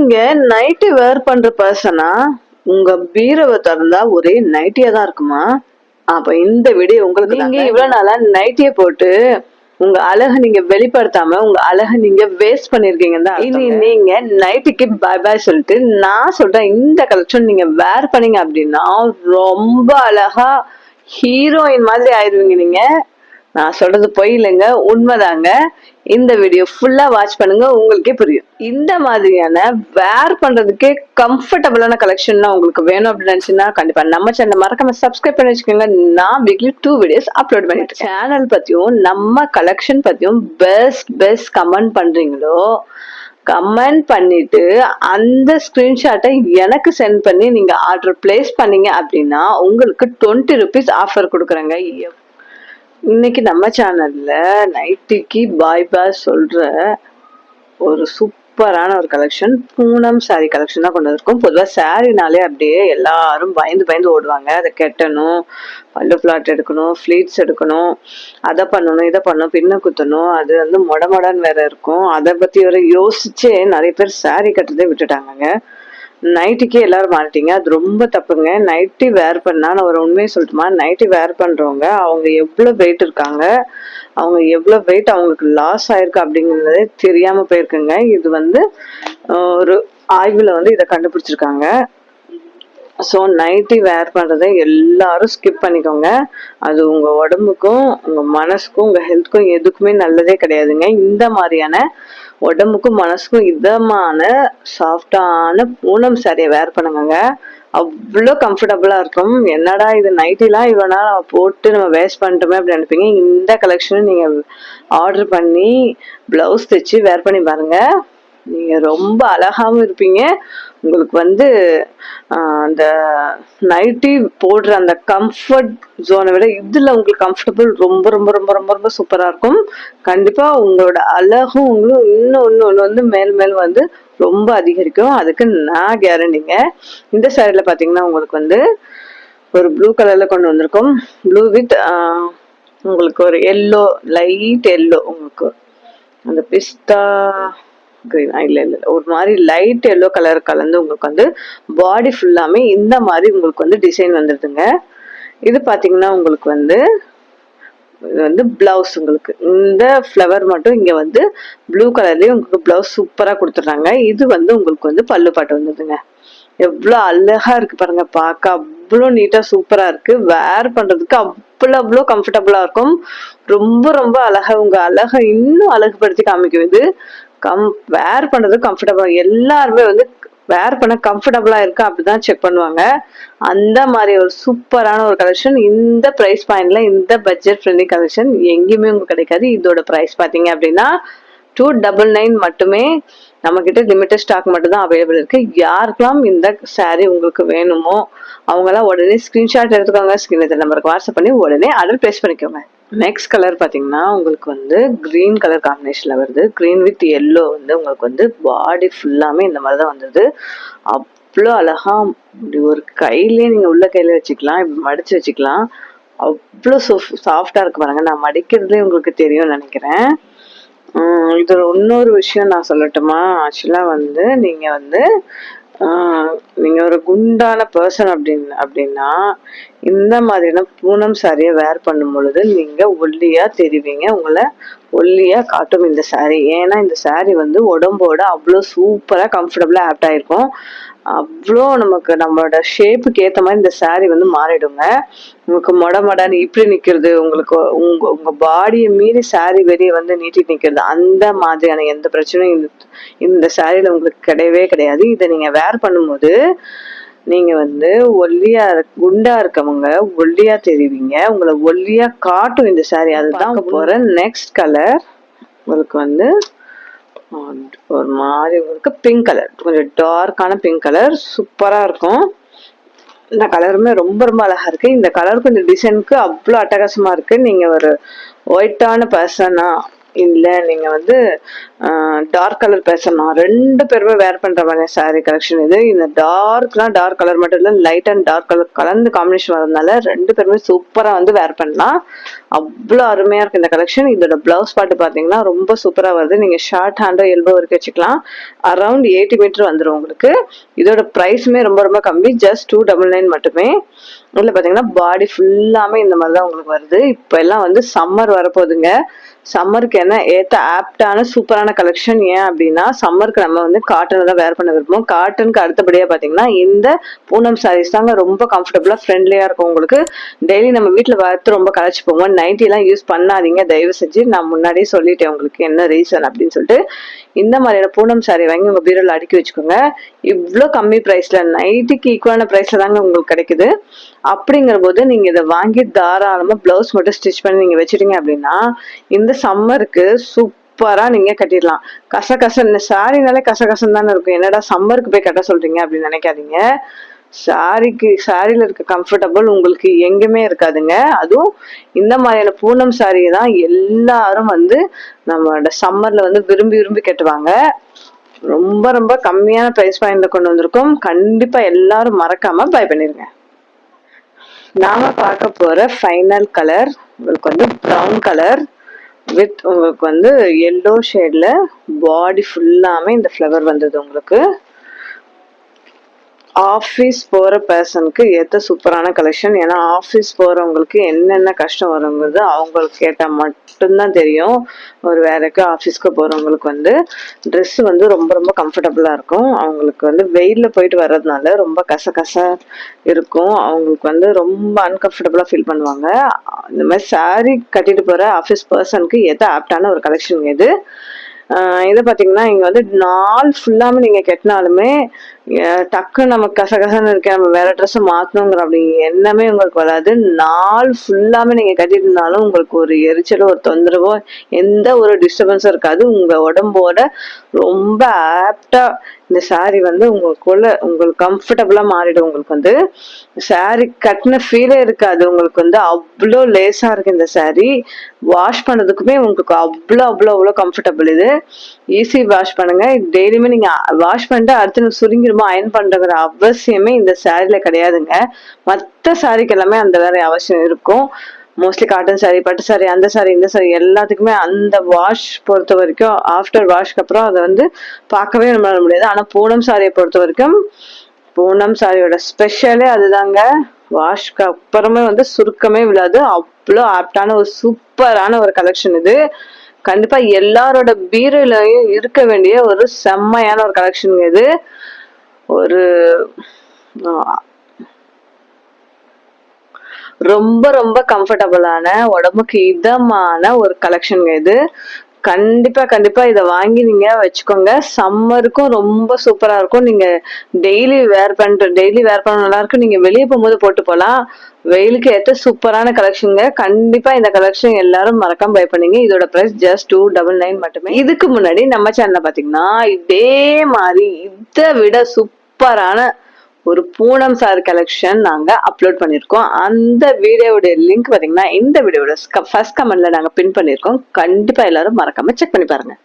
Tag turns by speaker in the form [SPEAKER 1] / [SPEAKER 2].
[SPEAKER 1] நீங்க நைட்டி வேர் பண்ற பர்சனா உங்க பீரோவை திறந்தா ஒரே நைட்டியா தான் இருக்குமா? அப்ப இந்த வீடியோ உங்களுக்கு நீங்க இவ்வளவு நாளா நைட்டிய போட்டு உங்க அழகை நீங்க வெளிப்படுத்தாம உங்க அழகை நீங்க வேஸ்ட் பண்ணிருக்கீங்க. இனி நீங்க நைட்டிக்கு பை பை சொல்லிட்டு நான் சொல்றேன், இந்த கலெக்ஷன் நீங்க வேர் பண்ணீங்க அப்படின்னா ரொம்ப அழகா ஹீரோயின் மாதிரி ஆயிடுவீங்க. நீங்க நான் சொல்றது பொய் இல்லைங்க, உண்மைதாங்க. இந்த வீடியோ ஃபுல்லா வாட்ச் பண்ணுங்க, உங்களுக்கே புரியும். இந்த மாதிரியான வேர் பண்றதுக்கே கம்ஃபர்டபுளான கலெக்ஷன் உங்களுக்கு வேணும் அப்படின்னு நினைச்சுன்னா கண்டிப்பா நம்ம சேனல் மறக்காம சப்ஸ்கிரைப் பண்ணி வச்சுக்கோங்க. நான் வீக்லி 2 வீடியோஸ் அப்லோட் பண்ணிட்டு சேனல் பத்தியும் நம்ம கலெக்ஷன் பத்தியும் பெஸ்ட் கமெண்ட் பண்றீங்களோ கமெண்ட் பண்ணிட்டு அந்த ஸ்கிரீன்ஷாட்டை எனக்கு சென்ட் பண்ணி நீங்க ஆர்டர் பிளேஸ் பண்ணீங்க அப்படின்னா உங்களுக்கு 20 rupees ஆஃபர் கொடுக்குறேங்க. இன்னைக்கு நம்ம சேனல்ல நைட்டிக்கு பாய் பாய் சொல்ற ஒரு சூப்பரான ஒரு கலெக்ஷன் பூனம் சாரி கலெக்ஷன் தான் கொண்டு வந்திருக்கோம். பொதுவாக சாரினாலே அப்படியே எல்லாரும் பயந்து ஓடுவாங்க. அதை கெட்டணும், பல்லு ஃபிளாட் எடுக்கணும், ஃப்ளீட்ஸ் எடுக்கணும், அதை பண்ணணும், இதை பண்ணணும், பின்ன குத்தணும், அது வந்து மொடன்னு வேற இருக்கும். அதை பத்தி வேற யோசிச்சே நிறைய பேர் சாரி கட்டுறதே விட்டுட்டாங்க. நைட்டிக்கே எல்லாரும் மாறிட்டீங்க, அது ரொம்ப தப்புங்க. நைட்டி வேர் பண்ணா நான் ஒரு உண்மையை சொல்லட்டுமா, நைட்டி வேர் பண்றவங்க அவங்க எவ்வளவு வெயிட் இருக்காங்க, அவங்க எவ்வளவு வெயிட் அவங்களுக்கு லாஸ் ஆயிருக்கு அப்படிங்கிறதே தெரியாம போயிருக்குங்க. இது வந்து ஒரு ஆய்வுல வந்து இதை கண்டுபிடிச்சிருக்காங்க. ஸோ நைட்டி வேர் பண்ணுறதை எல்லாரும் ஸ்கிப் பண்ணிக்கோங்க. அது உங்கள் உடம்புக்கும் உங்கள் மனசுக்கும் உங்கள் ஹெல்த்துக்கும் எதுக்குமே நல்லதே கிடையாதுங்க. இந்த மாதிரியான உடம்புக்கும் மனசுக்கும் இதமான சாஃப்டான பூனம் சாரியை வேர் பண்ணுங்க, அவ்வளோ கம்ஃபர்டபுளாக இருக்கும். என்னடா இது நைட்டிலாம் இவ்வளோ நாள் போட்டு நம்ம வேஸ்ட் பண்ணிட்டோமே அப்படின்னு நினைப்பீங்க. இந்த கலெக்ஷனை நீங்கள் ஆர்டர் பண்ணி ப்ளவுஸ் தைச்சு வேர் பண்ணி பாருங்கள், நீங்கள் ரொம்ப அழகாகவும் இருப்பீங்க. உங்களுக்கு வந்து அந்த நைட்டி போடுற அந்த கம்ஃபர்ட் ஜோனை விட இதில் உங்களுக்கு கம்ஃபர்டபுள் ரொம்ப ரொம்ப ரொம்ப ரொம்ப ரொம்ப சூப்பராக இருக்கும். கண்டிப்பாக உங்களோட அழகும் உங்களும் இன்னும் வந்து மேல் வந்து ரொம்ப அதிகரிக்கும். அதுக்கு நான் கேரண்டிங்க. இந்த சாரியில் பார்த்தீங்கன்னா உங்களுக்கு வந்து ஒரு ப்ளூ கலரில் கொண்டு வந்திருக்கோம். ப்ளூ வித் உங்களுக்கு ஒரு எல்லோ, லைட் எல்லோ, உங்களுக்கு அந்த பிஸ்தா இல்ல ஒரு மாதிரி லைட் எல்லோ கலர் கலந்து உங்களுக்கு வந்து பாடி ஃபுல்லாமே இந்த மாதிரி உங்களுக்கு வந்து டிசைன் வந்துடுதுங்க. இது பாத்தீங்கன்னா உங்களுக்கு வந்து இது வந்து பிளவுஸ், உங்களுக்கு இந்த ஃப்ளவர் மட்டும் இங்க வந்து ப்ளூ கலர்லயே உங்களுக்கு பிளவுஸ் சூப்பரா கொடுத்துட்றாங்க. இது வந்து உங்களுக்கு வந்து பல்லு பாட்டு வந்துடுதுங்க. எவ்வளவு அழகா இருக்கு பாருங்க, பார்க்க அவ்வளோ நீட்டா சூப்பரா இருக்கு. வேர் பண்றதுக்கு அவ்வளோ கம்ஃபர்டபுளா இருக்கும். ரொம்ப ரொம்ப அழகா உங்க அழகை இன்னும் அழகுபடுத்தி காமிக்கும். இது வேர் பண்றது கம்ஃபர்டபுளா, எல்லாருமே வந்து வேர் பண்ண கம்ஃபர்டபுளா இருக்கா அப்படிதான் செக் பண்ணுவாங்க. அந்த மாதிரி ஒரு சூப்பரான ஒரு கலெக்ஷன் இந்த பிரைஸ் பாயிண்ட்ல, இந்த பட்ஜெட் ஃப்ரெண்ட்லி கலெக்ஷன் எங்கேயுமே உங்களுக்கு கிடைக்காது. இதோட பிரைஸ் பாத்தீங்க அப்படின்னா 299 மட்டுமே. நம்ம கிட்ட லிமிட்டட் ஸ்டாக் மட்டும் தான் அவைலபிள் இருக்கு. யாருக்கெல்லாம் இந்த சாரீ உங்களுக்கு வேணுமோ அவங்களாம் உடனே ஸ்கிரீன்ஷாட் எடுத்துக்கோங்க, ஸ்கிரீன் நம்பருக்கு வாட்ஸ்அப் பண்ணி உடனே ஆர்டர் பிளேஸ் பண்ணிக்கோங்க. நெக்ஸ்ட் கலர் பார்த்தீங்கன்னா உங்களுக்கு வந்து கிரீன் கலர் காம்பினேஷன்ல வருது. கிரீன் வித் எல்லோ வந்து உங்களுக்கு வந்து பாடி ஃபுல்லாமே இந்த மாதிரி தான் வந்தது. அவ்வளோ அழகா இப்படி ஒரு கையிலேயே நீங்க உள்ள கையில வச்சுக்கலாம், இப்படி மடிச்சு வச்சுக்கலாம். அவ்வளோ சாஃப்டா இருக்கு பாருங்க. நான் மடிக்கிறதுலே உங்களுக்கு தெரியும்னு நினைக்கிறேன். இது இன்னொரு விஷயம் நான் சொல்லட்டுமா, ஆக்சுவலா வந்து நீங்க வந்து நீங்க ஒரு குண்டான பர்சன் அப்படின்னா இந்த மாதிரியான பூனம் சாரியை வேர் பண்ணும் பொழுது நீங்க ஒல்லியா தெரிவிங்க, உங்களை ஒல்லியா காட்டும் இந்த சாரி. ஏன்னா இந்த சாரி வந்து உடம்போட அவ்வளோ சூப்பரா கம்ஃபர்டபுளா ஆப்ட் ஆயிருக்கும். அவ்வளோ நமக்கு நம்மளோட ஷேப்புக்கு ஏற்ற மாதிரி இந்த சாரி வந்து மாறிடுங்க. உங்களுக்கு மொடன்னு இப்படி நிக்கிறது, உங்களுக்கு உங்க பாடியை மீறி சாரி வெளியே வந்து நீட்டிட்டு நிக்கிறது, அந்த மாதிரியான எந்த பிரச்சனையும் இந்த சாரியில உங்களுக்கு கிடையவே கிடையாது. இதை நீங்க வேர் பண்ணும்போது நீங்க வந்து ஒல்லியா குண்டா இருக்கவங்க ஒல்லியா தெரிவிங்க, உங்களை ஒல்லியா காட்டும் இந்த சாரி. அதுதான் போற நெக்ஸ்ட் கலர் உங்களுக்கு வந்து ஒரு மாதிரி உங்களுக்கு பிங்க் கலர், கொஞ்சம் டார்க்கான பிங்க் கலர் சூப்பரா இருக்கும். இந்த கலருமே ரொம்ப ரொம்ப அழகா இருக்கு. இந்த கலர் கொஞ்சம் டிசைனுக்கு அவ்வளோ அட்டகாசமா இருக்கு. நீங்க ஒரு ஒயிட்டான பர்சனா இல்ல நீங்க வந்து டார்க் கலர் பர்சனா, ரெண்டு பேருமே வேர் பண்ற மாதிரி சாரி கலெக்ஷன் இது. இந்த டார்க் கலர் மட்டும் இல்ல, லைட் அண்ட் டார்க் கலர் கலந்து காம்பினேஷன் வரதுனால ரெண்டு பேருமே சூப்பரா வந்து வேர் பண்ணலாம். அவ்வளோ அருமையா இருக்கு இந்த கலெக்ஷன். இதோட பிளவுஸ் பாட்டு பாத்தீங்கன்னா ரொம்ப சூப்பரா வருது. நீங்க ஷார்ட் ஹேண்டோ எல்போ வரைக்கும் வச்சுக்கலாம். அரௌண்ட் 80 மீட்டர் வந்துடும் உங்களுக்கு. இதோட பிரைஸுமே ரொம்ப ரொம்ப கம்மி, ஜஸ்ட் 299 மட்டுமே. இதுல பாத்தீங்கன்னா பாடி ஃபுல்லாமே இந்த மாதிரிதான் உங்களுக்கு வருது. இப்ப எல்லாம் வந்து சம்மர் வரப்போகுதுங்க. சம்மருக்கு என்ன ஏத்த ஆப்டான சூப்பரான கலெக்ஷன். ஏன் அப்படின்னா சம்மருக்கு நம்ம வந்து காட்டன் தான் வேர் பண்ண விருப்போம். காட்டனுக்கு அடுத்தபடியா பாத்தீங்கன்னா இந்த பூனம் சாரீஸ் தாங்க ரொம்ப கம்ஃபர்டபுளா ஃப்ரெண்ட்லியா இருக்கும் உங்களுக்கு. டெய்லி நம்ம வீட்டுல பார்த்து ரொம்ப களைச்சு போவோம். நைட்டி எல்லாம் யூஸ் பண்ணாதீங்க தயவு செஞ்சு. நான் முன்னாடியே சொல்லிட்டேன் உங்களுக்கு என்ன ரீசன் அப்படின்னு சொல்லிட்டு. இந்த மாதிரியான பூனம் சாரி வாங்கி உங்க பீரோல அடுக்கி வச்சுக்கோங்க. இவ்வளவு கம்மி பிரைஸ்ல நைட்டிக்கு ஈக்குவலான பிரைஸ்ல தாங்க உங்களுக்கு கிடைக்குது. அப்படிங்கிற போது நீங்க இதை வாங்கி தாராளமா பிளவுஸ் மட்டும் ஸ்டிச் பண்ணி நீங்க வச்சிட்டீங்க அப்படின்னா இந்த சம்மருக்கு சூப்பரா நீங்க கட்டிடலாம். கசகசன்னு சாரினாலே கசகசன்னு தானே இருக்கும். என்னடா சம்மருக்கு போய் கட்ட சொல்றீங்க அப்படின்னு நினைக்காதீங்க. சாரியில இருக்க கம்ஃபர்டபுள் உங்களுக்கு எங்குமே இருக்காதுங்க. அதுவும் இந்த மாதிரியான பூனம் சாரியை தான் எல்லாரும் வந்து நம்மளோட சம்மர்ல வந்து விரும்பி விரும்பி கட்டுவாங்க. ரொம்ப ரொம்ப கம்மியான பிரைஸ் பாயிண்ட்ல கொண்டு வந்திருக்கோம். கண்டிப்பா எல்லாரும் மறக்காம பை பண்ணிருங்க. நாம பார்க்க போற ஃபைனல் கலர் உங்களுக்கு வந்து ப்ரௌன் கலர் வித் உங்களுக்கு வந்து எல்லோ ஷேட்ல பாடி ஃபுல்லாமே இந்த ஃப்ளவர் வந்தது உங்களுக்கு. ஆஃபீஸ் போற பர்சனுக்கு ஏற்ற சூப்பரான கலெக்ஷன். ஏன்னா ஆஃபீஸ் போறவங்களுக்கு என்னென்ன கஷ்டம் வருங்கிறது அவங்களுக்கு கேட்டால் மட்டும்தான் தெரியும். ஒரு வேலைக்கு ஆஃபீஸ்க்கு போறவங்களுக்கு வந்து ட்ரெஸ் வந்து ரொம்ப ரொம்ப கம்ஃபர்டபுளா இருக்கும். அவங்களுக்கு வந்து வெயில்ல போயிட்டு வர்றதுனால ரொம்ப கசகச இருக்கும். அவங்களுக்கு வந்து ரொம்ப அன்கம்ஃபர்டபுளா ஃபீல் பண்ணுவாங்க. இந்த மாதிரி சாரி கட்டிட்டு போற ஆஃபீஸ் பர்சனுக்கு ஏற்ற ஆப்டான ஒரு கலெக்ஷன் இது. இதை பார்த்தீங்கன்னா இங்க வந்து நாள் ஃபுல்லாமே நீங்க கட்டினாலுமே டக்கு நமக்கு கசகசன்னு இருக்க நம்ம வேற ட்ரெஸ் மாத்தணுங்கிற அப்படி எண்ணமே உங்களுக்கு வராது. நாள் ஃபுல்லாமே நீங்க கட்டிட்டு இருந்தாலும் உங்களுக்கு ஒரு எரிச்சலோ ஒரு தொந்தரவோ எந்த ஒரு டிஸ்டர்பன்ஸும் இருக்காது. உங்க உடம்போட ரொம்ப ஆப்டா இந்த சாரி வந்து உங்களுக்கு கம்ஃபர்டபுளா மாறிடும். உங்களுக்கு வந்து சாரி கட்டின ஃபீலே இருக்காது. உங்களுக்கு வந்து அவ்வளோ லேசா இருக்கு இந்த சாரி. வாஷ் பண்ணதுக்குமே உங்களுக்கு அவ்வளோ கம்ஃபர்டபுள். இது ஈஸி வாஷ் பண்ணுங்க. டெய்லியுமே நீங்க வாஷ் பண்ணிட்டு அடுத்து சுருங்கிருமா அயன் பண்றங்கிற அவசியமே இந்த சாரில கிடையாதுங்க. மற்ற சாரிக்கு எல்லாமே அந்த வேற அவசியம் இருக்கும். மோஸ்ட்லி காட்டன் சாரி, பட்டு சாரி, அந்த சாரி இந்த சாரி எல்லாத்துக்குமே அந்த வாஷ் பொறுத்த வரைக்கும் ஆஃப்டர் வாஷ்க்கு அப்புறம் அதை வந்து பார்க்கவே நம்மளால முடியாது. ஆனா பூனம் சாரியை பொறுத்த வரைக்கும் பூனம் சாரியோட ஸ்பெஷலே அதுதாங்க. வாஷ்க்கு அப்புறமே வந்து சுருக்கமே விழாது. அவ்வளோ ஆப்டான ஒரு சூப்பரான ஒரு கலெக்ஷன் இது. கண்டிப்பா எல்லாரோட பீரோலயும் இருக்க வேண்டிய ஒரு செம்மையான ஒரு கலெக்ஷன் இது. ஒரு ரொம்ப ரொம்ப கம்ஃபர்டபுளான உடம்புக்கு இதமான ஒரு கலெக்ஷன் இது. கண்டிப்பா இதை வாங்கி நீங்க வச்சுக்கோங்க. சம்மருக்கும் ரொம்ப சூப்பரா இருக்கும். நீங்க டெய்லி வேர் பண்ண நல்லா இருக்கும். நீங்க வெளியே போகும்போது போட்டு போலாம். வெயிலுக்கு ஏற்ற சூப்பரான கலெக்ஷனுங்க. கண்டிப்பா இந்த கலெக்ஷன் எல்லாரும் மறக்காம பை பண்ணீங்க. இதோட பிரைஸ் ஜஸ்ட் 299 மட்டுமே. இதுக்கு முன்னாடி நம்ம சேனல்ல பாத்தீங்கன்னா இதே மாதிரி இதை விட சூப்பரான ஒரு பூனம் சாரி கலெக்ஷன் நாங்க அப்லோட் பண்ணிருக்கோம். அந்த வீடியோட லிங்க் பாத்தீங்கன்னா இந்த வீடியோட ஃபர்ஸ்ட் கமெண்ட்ல நாங்க பின் பண்ணிருக்கோம். கண்டிப்பா எல்லாரும் மறக்காம செக் பண்ணி பாருங்க.